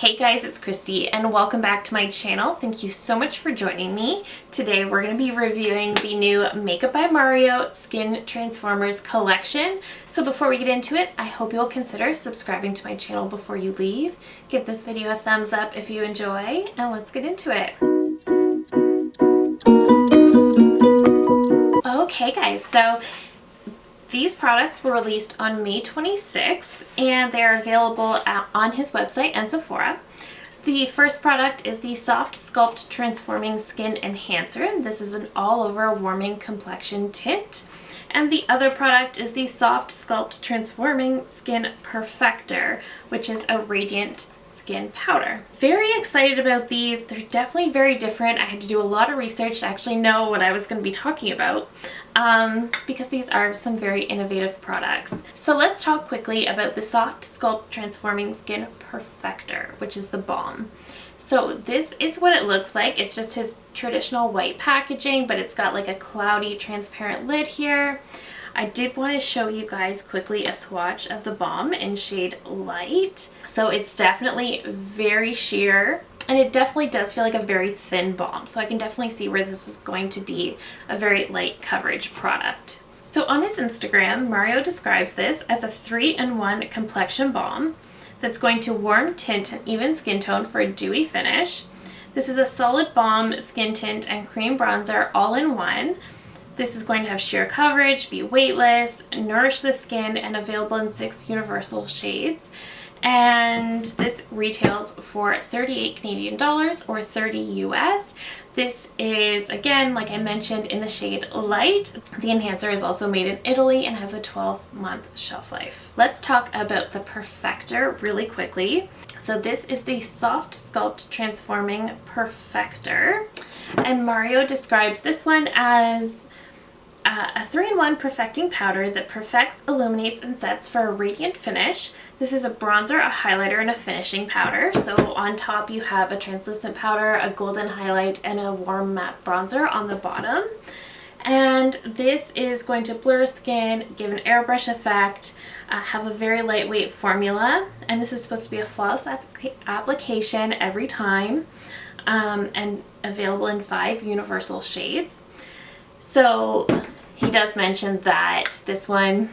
Hey guys, it's Christy and welcome back to my channel. Thank you so much for joining me. Today we're going to be reviewing the new Makeup by Mario Skin Transformers collection. So before we get into it, I hope you'll consider subscribing to my channel before you leave. Give this video a thumbs up if you enjoy, and let's get into it. Okay guys, so these products were released on May 26th and they're available on his website and Sephora. The first product is the SOFTSCULPT Transforming Skin Enhancer. This is an all-over warming complexion tint. And the other product is the SOFTSCULPT Transforming Skin Perfector, which is a radiant skin powder. Very excited about these. They're definitely very different. I had to do a lot of research to actually know what I was going to be talking about because these are some very innovative products. So let's talk quickly about the SOFTSCULPT Transforming Skin Perfector, which is the balm. So this is what it looks like. It's just his traditional white packaging, but it's got like a cloudy transparent lid here. I did want to show you guys quickly a swatch of the balm in shade Light. So it's definitely very sheer, and it definitely does feel like a very thin balm. So I can definitely see where this is going to be a very light coverage product. So on his Instagram, Mario describes this as a 3-in-1 complexion balm that's going to warm, tint, and even skin tone for a dewy finish. This is a solid balm, skin tint, and cream bronzer all in one. This is going to have sheer coverage, be weightless, nourish the skin, and available in 6 universal shades. And this retails for $38 Canadian or $30 US. This is, again, like I mentioned, in the shade Light. The enhancer is also made in Italy and has a 12-month shelf life. Let's talk about the Perfector really quickly. So this is the SOFTSCULPT Transforming Perfector. And Mario describes this one as a 3-in-1 perfecting powder that perfects, illuminates, and sets for a radiant finish. This is a bronzer, a highlighter, and a finishing powder. So on top you have a translucent powder, a golden highlight, and a warm matte bronzer on the bottom. And this is going to blur skin, give an airbrush effect, have a very lightweight formula, and this is supposed to be a flawless application every time, and available in 5 universal shades. So he does mention that this one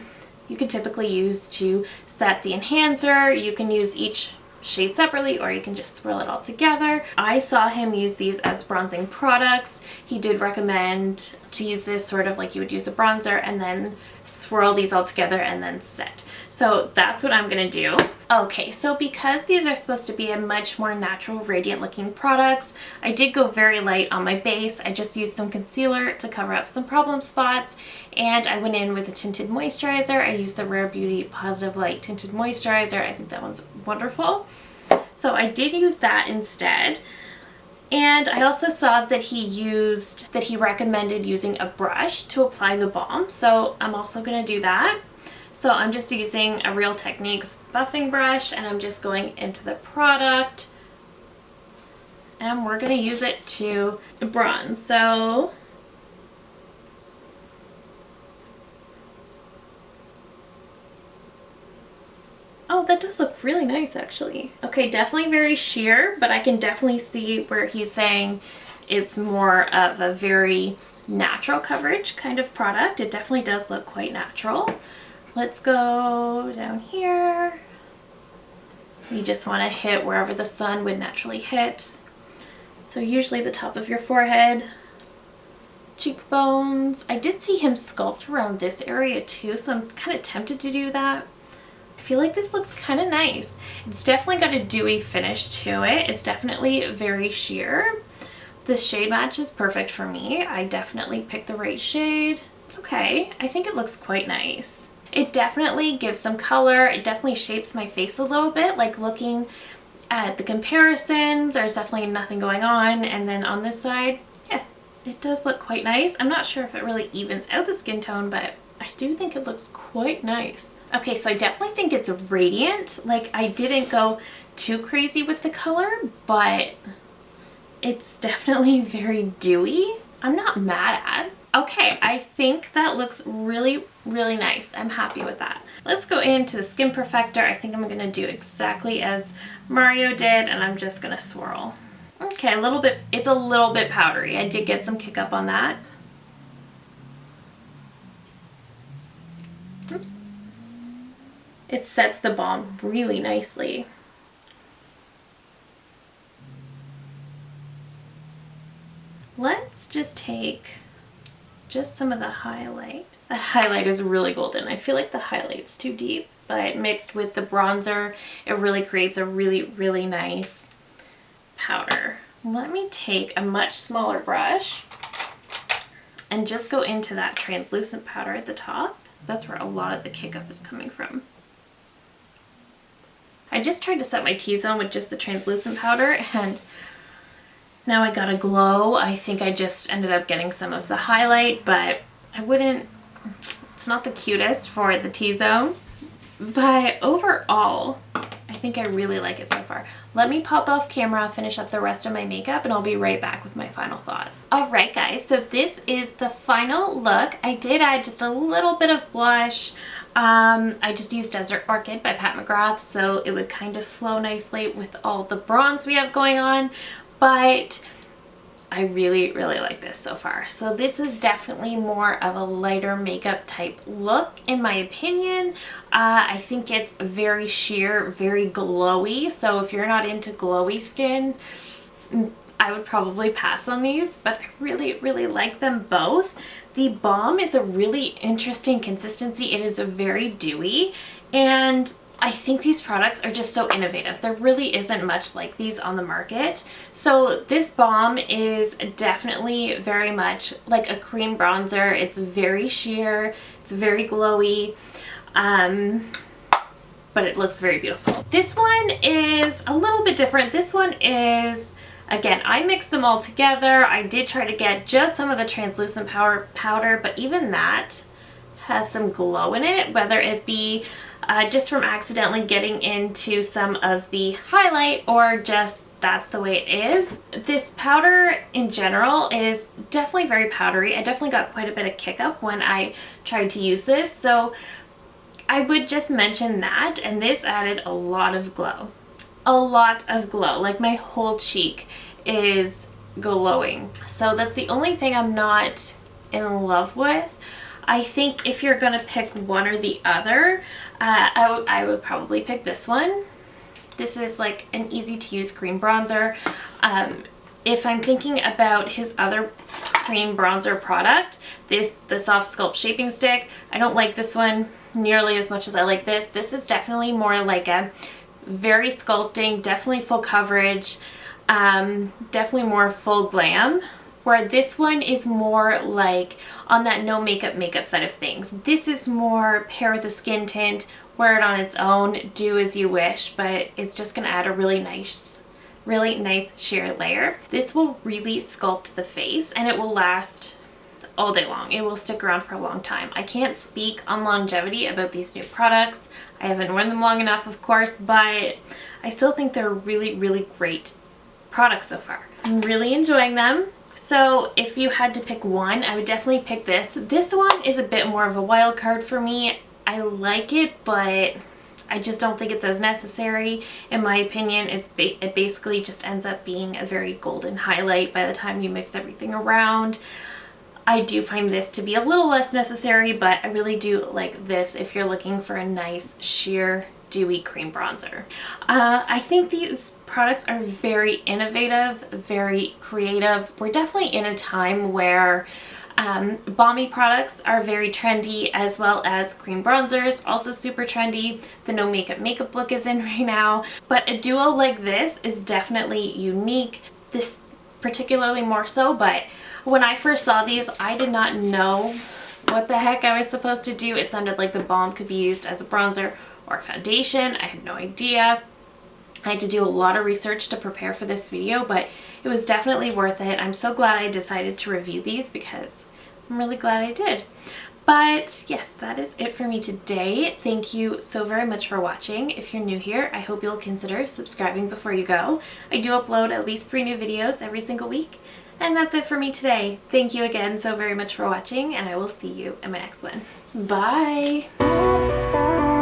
you could typically use to set the enhancer. You can use each shade separately, or you can just swirl it all together. I saw him use these as bronzing products. He did recommend to use this sort of like you would use a bronzer and then swirl these all together and then set. So that's what I'm gonna do. Okay, so because these are supposed to be a much more natural, radiant looking products, I did go very light on my base. I just used some concealer to cover up some problem spots, and I went in with a tinted moisturizer. I used the Rare Beauty Positive Light Tinted Moisturizer. I think that one's wonderful. So I did use that instead. And I also saw that he recommended using a brush to apply the balm. So I'm also gonna do that. So I'm just using a Real Techniques buffing brush, and I'm just going into the product, and we're gonna use it to bronze. So oh, that does look really nice actually. Okay, definitely very sheer, but I can definitely see where he's saying it's more of a very natural coverage kind of product. It definitely does look quite natural. Let's go down here. You just want to hit wherever the sun would naturally hit. So usually the top of your forehead, cheekbones. I did see him sculpt around this area too, so I'm kind of tempted to do that. I feel like this looks kind of nice. It's definitely got a dewy finish to it. It's definitely very sheer. This shade match is perfect for me. I definitely picked the right shade. Okay, I think it looks quite nice. It definitely gives some color. It definitely shapes my face a little bit. Like looking at the comparison, there's definitely nothing going on. And then on this side, yeah, it does look quite nice. I'm not sure if it really evens out the skin tone, but I do think it looks quite nice. Okay, so I definitely think it's radiant. Like I didn't go too crazy with the color, but it's definitely very dewy. I'm not mad at. Okay, I think that looks really, Really nice. I'm happy with that. Let's go into the Skin Perfector. I think I'm going to do exactly as Mario did, and I'm just going to swirl. Okay, it's a little bit powdery. I did get some kick up on that. Oops. It sets the balm really nicely. Let's just take just some of the highlight. That highlight is really golden. I feel like the highlight's too deep, but mixed with the bronzer, it really creates a really, really nice powder. Let me take a much smaller brush and just go into that translucent powder at the top. That's where a lot of the kick up is coming from. I just tried to set my T-zone with just the translucent powder, and now I got a glow. I think I just ended up getting some of the highlight, but it's not the cutest for the T-zone. But overall, I think I really like it so far. Let me pop off camera, finish up the rest of my makeup, and I'll be right back with my final thought. Alright guys, so this is the final look. I did add just a little bit of blush. I just used Desert Orchid by Pat McGrath, so it would kind of flow nicely with all the bronze we have going on. But I really, really like this so far. So this is definitely more of a lighter makeup type look in my opinion. I think it's very sheer, very glowy. So if you're not into glowy skin, I would probably pass on these, but I really, really like them both. The balm is a really interesting consistency. It is a very dewy, and I think these products are just so innovative. There really isn't much like these on the market. So this balm is definitely very much like a cream bronzer. It's very sheer, it's very glowy, but it looks very beautiful. This one is a little bit different. This one is, again, I mixed them all together. I did try to get just some of the translucent powder, but even that has some glow in it, whether it be just from accidentally getting into some of the highlight or just that's the way it is. This powder in general is definitely very powdery. I definitely got quite a bit of kick up when I tried to use this, so I would just mention that, and this added a lot of glow. A lot of glow, like my whole cheek is glowing. So that's the only thing I'm not in love with. I think if you're gonna pick one or the other, I would probably pick this one. This is like an easy to use cream bronzer. If I'm thinking about his other cream bronzer product, the SOFTSCULPT Shaping Stick, I don't like this one nearly as much as I like this. This is definitely more like a very sculpting, definitely full coverage, definitely more full glam, where this one is more like on that no makeup side of things. This is more pair with a skin tint, wear it on its own, do as you wish, but it's just gonna add a really nice sheer layer. This will really sculpt the face, and it will last all day long. It will stick around for a long time. I can't speak on longevity about these new products. I haven't worn them long enough, of course, but I still think they're really, really great products so far. I'm really enjoying them. So if you had to pick one, I would definitely pick this. This one is a bit more of a wild card for me. I like it, but I just don't think it's as necessary. In my opinion, it basically just ends up being a very golden highlight by the time you mix everything around. I do find this to be a little less necessary, but I really do like this if you're looking for a nice sheer dewy cream bronzer. I think these products are very innovative, very creative. We're definitely in a time where balmy products are very trendy, as well as cream bronzers, also super trendy. The no makeup look is in right now, but a duo like this is definitely unique. This particularly more so, but when I first saw these, I did not know what the heck I was supposed to do. It sounded like the balm could be used as a bronzer or foundation. I had no idea. I had to do a lot of research to prepare for this video, but it was definitely worth it. I'm so glad I decided to review these because I'm really glad I did. But yes, that is it for me today. Thank you so very much for watching. If you're new here, I hope you'll consider subscribing before you go. I do upload at least 3 new videos every single week, And that's it for me today. Thank you again so very much for watching, and I will see you in my next one. Bye!